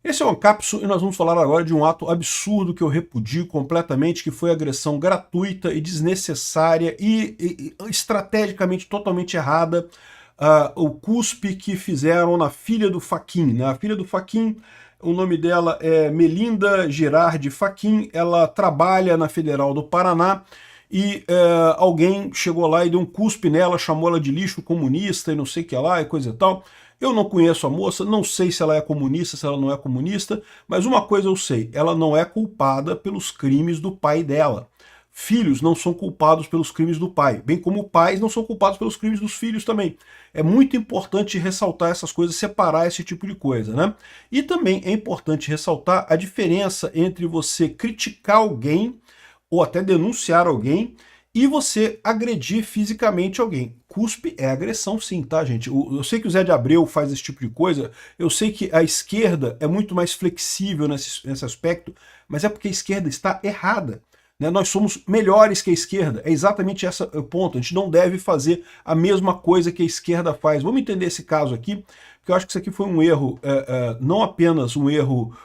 Esse é o Ancapsu e nós vamos falar agora de um ato absurdo que eu repudio completamente, que foi agressão gratuita e desnecessária e estrategicamente totalmente errada, o cuspe que fizeram na filha do Fachin, né? A filha do Fachin, o nome dela é Melinda Girardi Fachin, ela trabalha na Federal do Paraná, e alguém chegou lá e deu um cuspe nela, chamou ela de lixo comunista e não sei o que lá e coisa e tal. Eu não conheço a moça, não sei se ela é comunista, se ela não é comunista, mas uma coisa eu sei, ela não é culpada pelos crimes do pai dela. Filhos não são culpados pelos crimes do pai, bem como pais não são culpados pelos crimes dos filhos também. É muito importante ressaltar essas coisas, separar esse tipo de coisa, né? E também é importante ressaltar a diferença entre você criticar alguém ou até denunciar alguém e você agredir fisicamente alguém. Cuspe é agressão sim, tá, gente? Eu sei que o Zé de Abreu faz esse tipo de coisa, eu sei que a esquerda é muito mais flexível nesse aspecto, mas é porque a esquerda está errada. Né? Nós somos melhores que a esquerda, é exatamente esse o ponto. A gente não deve fazer a mesma coisa que a esquerda faz. Vamos entender esse caso aqui, porque eu acho que isso aqui foi um erro, não apenas um erro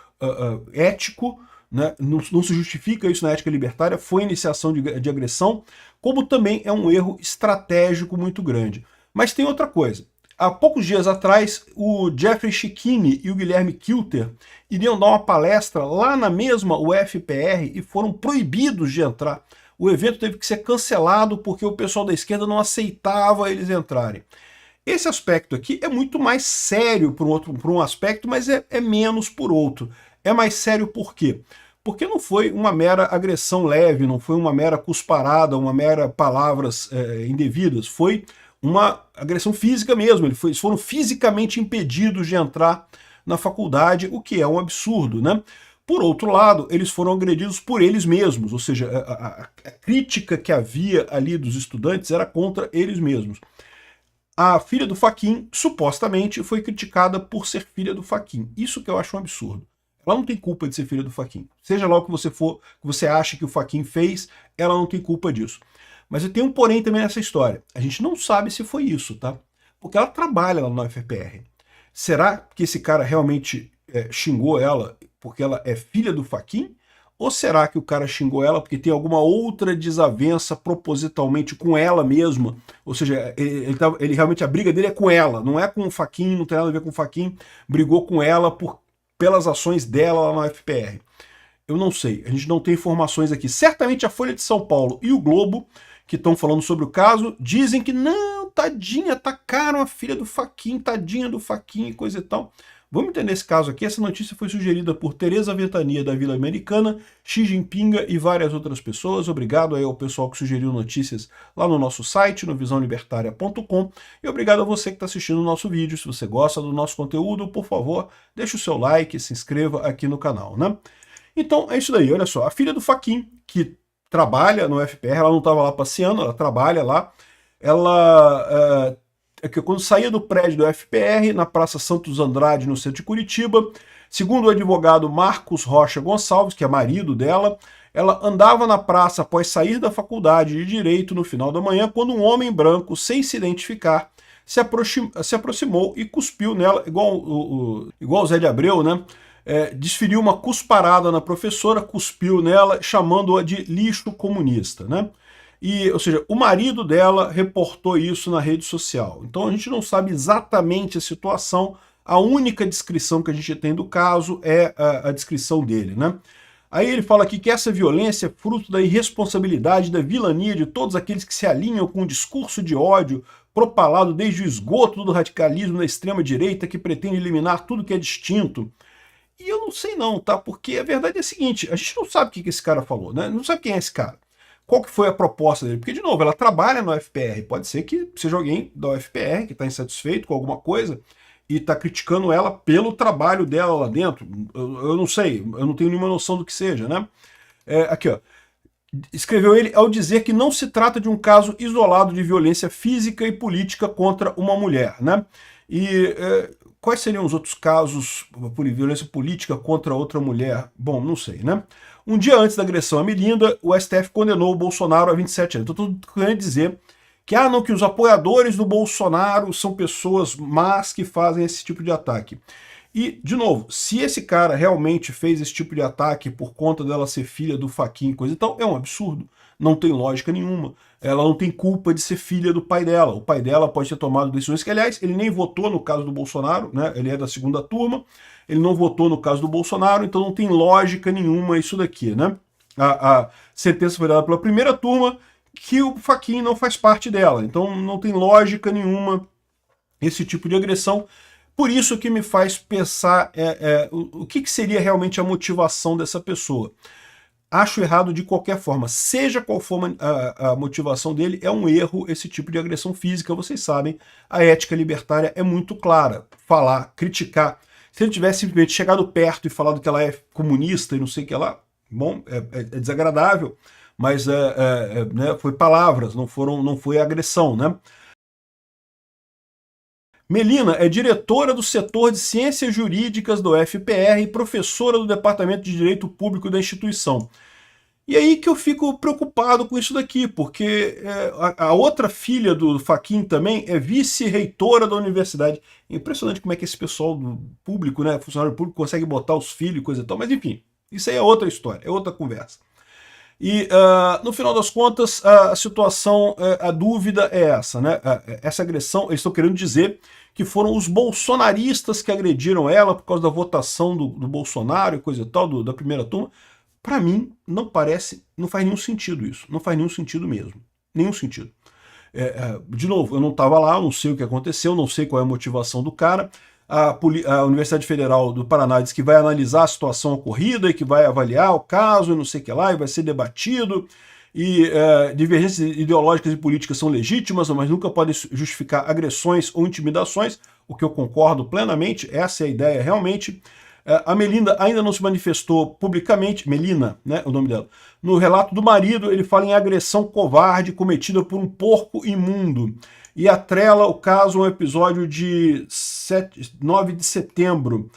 ético, né? Não se justifica isso na ética libertária, foi iniciação de agressão, como também é um erro estratégico muito grande. Mas tem outra coisa. Há poucos dias atrás, o Jeffrey Schickini e o Guilherme Kilter iriam dar uma palestra lá na mesma UFPR e foram proibidos de entrar. O evento teve que ser cancelado porque o pessoal da esquerda não aceitava eles entrarem. Esse aspecto aqui é muito mais sério por um aspecto, mas é menos por outro. É mais sério por quê? Porque não foi uma mera agressão leve, não foi uma mera cusparada, uma mera palavras indevidas, foi uma agressão física mesmo, eles foram fisicamente impedidos de entrar na faculdade, o que é um absurdo, né? Por outro lado, eles foram agredidos por eles mesmos, ou seja, a crítica que havia ali dos estudantes era contra eles mesmos. A filha do Fachin, supostamente, foi criticada por ser filha do Fachin. Isso que eu acho um absurdo. Ela não tem culpa de ser filha do Fachin. Seja lá o que você for, que você acha que o Fachin fez, ela não tem culpa disso. Mas eu tenho um porém também nessa história. A gente não sabe se foi isso, tá? Porque ela trabalha lá no UFPR. Será que esse cara realmente xingou ela porque ela é filha do Fachin? Ou será que o cara xingou ela porque tem alguma outra desavença propositalmente com ela mesma? Ou seja, ele realmente a briga dele é com ela, não é com o Fachin, não tem nada a ver com o Fachin, brigou com ela pelas ações dela lá na UFPR. Eu não sei, a gente não tem informações aqui. Certamente a Folha de São Paulo e o Globo, que estão falando sobre o caso, dizem que não, tadinha, atacaram a filha do Fachin, tadinha do Fachin e coisa e tal. Vamos entender esse caso aqui. Essa notícia foi sugerida por Tereza Ventania, da Vila Americana, Xi Jinping e várias outras pessoas. Obrigado aí ao pessoal que sugeriu notícias lá no nosso site, no visãolibertaria.com. E obrigado a você que está assistindo o nosso vídeo. Se você gosta do nosso conteúdo, por favor, deixe o seu like e se inscreva aqui no canal, né? Então é isso daí, olha só. A filha do Fachin, que trabalha no FPR, ela não estava lá passeando, ela trabalha lá. Ela que quando saía do prédio do FPR, na Praça Santos Andrade, no centro de Curitiba, segundo o advogado Marcos Rocha Gonçalves, que é marido dela, ela andava na praça após sair da faculdade de Direito no final da manhã, quando um homem branco, sem se identificar, se aproximou e cuspiu nela, igual o Zé de Abreu, né? Desferiu uma cusparada na professora, cuspiu nela, chamando-a de lixo comunista, né? Ou seja, o marido dela reportou isso na rede social. Então a gente não sabe exatamente a situação, a única descrição que a gente tem do caso é a descrição dele, né? Aí ele fala aqui que essa violência é fruto da irresponsabilidade, da vilania de todos aqueles que se alinham com o discurso de ódio propalado desde o esgoto do radicalismo da extrema-direita que pretende eliminar tudo que é distinto. E eu não sei não, tá? Porque a verdade é a seguinte, a gente não sabe o que esse cara falou, né? Não sabe quem é esse cara. Qual que foi a proposta dele? Porque, de novo, ela trabalha no UFPR. Pode ser que seja alguém da UFPR que está insatisfeito com alguma coisa e está criticando ela pelo trabalho dela lá dentro. Eu não sei, eu não tenho nenhuma noção do que seja, né? Aqui, ó. Escreveu ele ao dizer que não se trata de um caso isolado de violência física e política contra uma mulher, né? Quais seriam os outros casos por violência política contra outra mulher? Bom, não sei, né? Um dia antes da agressão a Melinda, o STF condenou o Bolsonaro a 27 anos. Então, estou querendo dizer que, não, que os apoiadores do Bolsonaro são pessoas más que fazem esse tipo de ataque. E, de novo, se esse cara realmente fez esse tipo de ataque por conta dela ser filha do Fachin e coisa e tal, é um absurdo. Não tem lógica nenhuma. Ela não tem culpa de ser filha do pai dela. O pai dela pode ter tomado decisões que, aliás, ele nem votou no caso do Bolsonaro, né? Ele é da segunda turma, ele não votou no caso do Bolsonaro, então não tem lógica nenhuma isso daqui, né? A sentença foi dada pela primeira turma, que o Fachin não faz parte dela. Então não tem lógica nenhuma esse tipo de agressão. Por isso que me faz pensar o que seria realmente a motivação dessa pessoa. Acho errado de qualquer forma. Seja qual for a motivação dele, é um erro esse tipo de agressão física. Vocês sabem, a ética libertária é muito clara. Falar, criticar. Se ele tivesse simplesmente chegado perto e falado que ela é comunista e não sei o que lá, bom, é desagradável, mas né, foi palavras, não foi agressão, né? Melina é diretora do setor de Ciências Jurídicas do FPR e professora do Departamento de Direito Público da instituição. E aí que eu fico preocupado com isso daqui, porque a outra filha do Fachin também é vice-reitora da universidade. É impressionante como é que esse pessoal do público, né, funcionário público, consegue botar os filhos e coisa e tal, mas enfim, isso aí é outra história, é outra conversa. E, no final das contas, a situação, a dúvida é essa, né? Essa agressão, eles estão querendo dizer que foram os bolsonaristas que agrediram ela por causa da votação do Bolsonaro e coisa e tal, da primeira turma. Para mim, não parece, não faz nenhum sentido isso. Não faz nenhum sentido mesmo. Nenhum sentido. De novo, eu não estava lá, eu não sei o que aconteceu, não sei qual é a motivação do cara. A Universidade Federal do Paraná diz que vai analisar a situação ocorrida e que vai avaliar o caso e não sei o que lá, e vai ser debatido. E divergências ideológicas e políticas são legítimas, mas nunca podem justificar agressões ou intimidações, o que eu concordo plenamente, essa é a ideia realmente. A Melina ainda não se manifestou publicamente, Melina, né, o nome dela. No relato do marido, ele fala em agressão covarde cometida por um porco imundo. E atrela o caso a um episódio de 9 de setembro.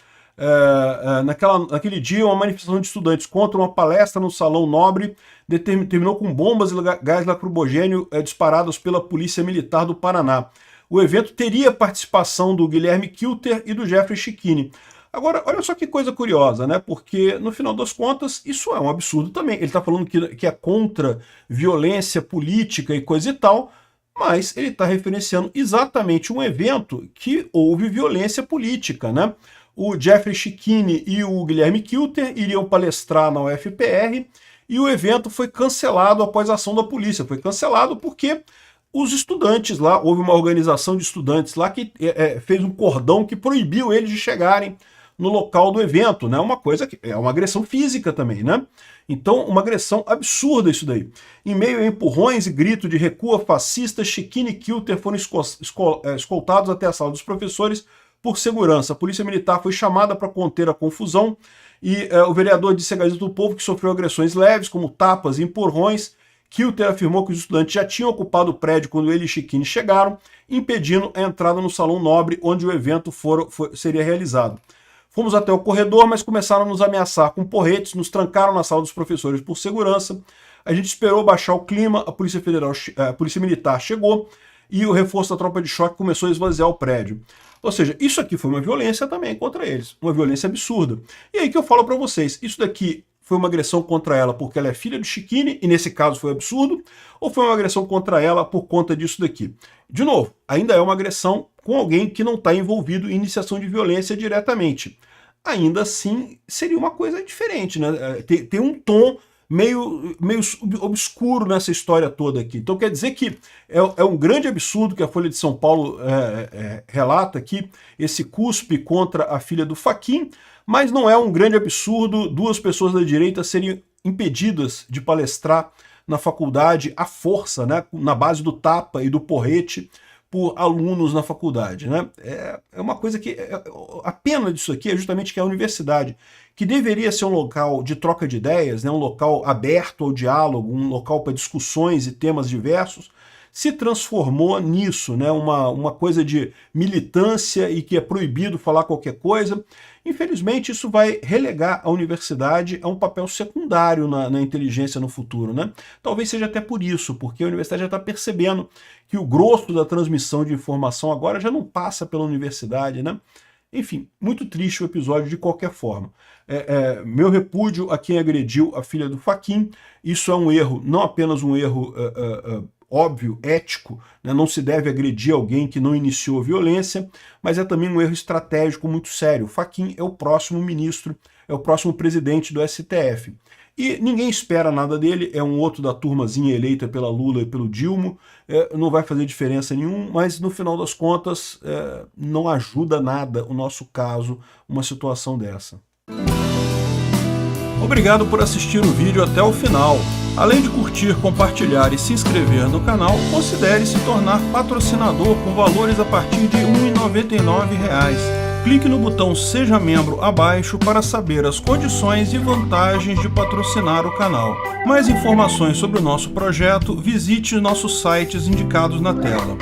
Naquele dia, uma manifestação de estudantes contra uma palestra no Salão Nobre terminou com bombas e gás lacrimogêneo disparados pela Polícia Militar do Paraná. O evento teria participação do Guilherme Kilter e do Jeffrey Schichini. Agora, olha só que coisa curiosa, né? Porque, no final das contas, isso é um absurdo também. Ele está falando que é contra violência política e coisa e tal, mas ele está referenciando exatamente um evento que houve violência política, né? O Jeffrey Schichini e o Guilherme Kilter iriam palestrar na UFPR e o evento foi cancelado após a ação da polícia. Foi cancelado porque os estudantes lá, houve uma organização de estudantes lá que fez um cordão que proibiu eles de chegarem no local do evento, né? Uma coisa que é uma agressão física também, né? Então, uma agressão absurda isso daí. Em meio a empurrões e grito de recua fascista, Schichini e Kilter foram escoltados até a sala dos professores por segurança. A polícia militar foi chamada para conter a confusão e o vereador disse à Gazeta do Povo que sofreu agressões leves, como tapas e empurrões. Kilter afirmou que os estudantes já tinham ocupado o prédio quando ele e Schichini chegaram, impedindo a entrada no Salão Nobre, onde o evento seria realizado. Fomos até o corredor, mas começaram a nos ameaçar com porretes, nos trancaram na sala dos professores por segurança. A gente esperou baixar o clima, a Polícia Militar chegou e o reforço da tropa de choque começou a esvaziar o prédio. Ou seja, isso aqui foi uma violência também contra eles, uma violência absurda. E aí que eu falo para vocês, isso daqui foi uma agressão contra ela porque ela é filha do Schichini, e nesse caso foi absurdo, ou foi uma agressão contra ela por conta disso daqui? De novo, ainda é uma agressão com alguém que não está envolvido em iniciação de violência diretamente. Ainda assim, seria uma coisa diferente, né? Tem um tom meio obscuro nessa história toda aqui. Então quer dizer que é um grande absurdo que a Folha de São Paulo relata aqui, esse cuspe contra a filha do Fachin, mas não é um grande absurdo duas pessoas da direita serem impedidas de palestrar na faculdade à força, né, na base do tapa e do porrete, por alunos na faculdade, né? É uma coisa que... a pena disso aqui é justamente que a universidade, que deveria ser um local de troca de ideias, né, um local aberto ao diálogo, um local para discussões e temas diversos, se transformou nisso, né, uma coisa de militância e que é proibido falar qualquer coisa. Infelizmente, isso vai relegar a universidade a um papel secundário na inteligência no futuro, né? Talvez seja até por isso, porque a universidade já está percebendo que o grosso da transmissão de informação agora já não passa pela universidade, né? Enfim, muito triste o episódio de qualquer forma. Meu repúdio a quem agrediu a filha do Fachin. Isso é um erro, não apenas um erro óbvio, ético, né? Não se deve agredir alguém que não iniciou a violência, mas é também um erro estratégico muito sério. O Fachin é o próximo ministro, é o próximo presidente do STF. E ninguém espera nada dele, é um outro da turmazinha eleita pela Lula e pelo Dilma, não vai fazer diferença nenhuma, mas no final das contas não ajuda nada o nosso caso, uma situação dessa. Obrigado por assistir o vídeo até o final. Além de curtir, compartilhar e se inscrever no canal, considere se tornar patrocinador com valores a partir de R$ 1,99. Clique no botão Seja Membro abaixo para saber as condições e vantagens de patrocinar o canal. Mais informações sobre o nosso projeto, visite nossos sites indicados na tela.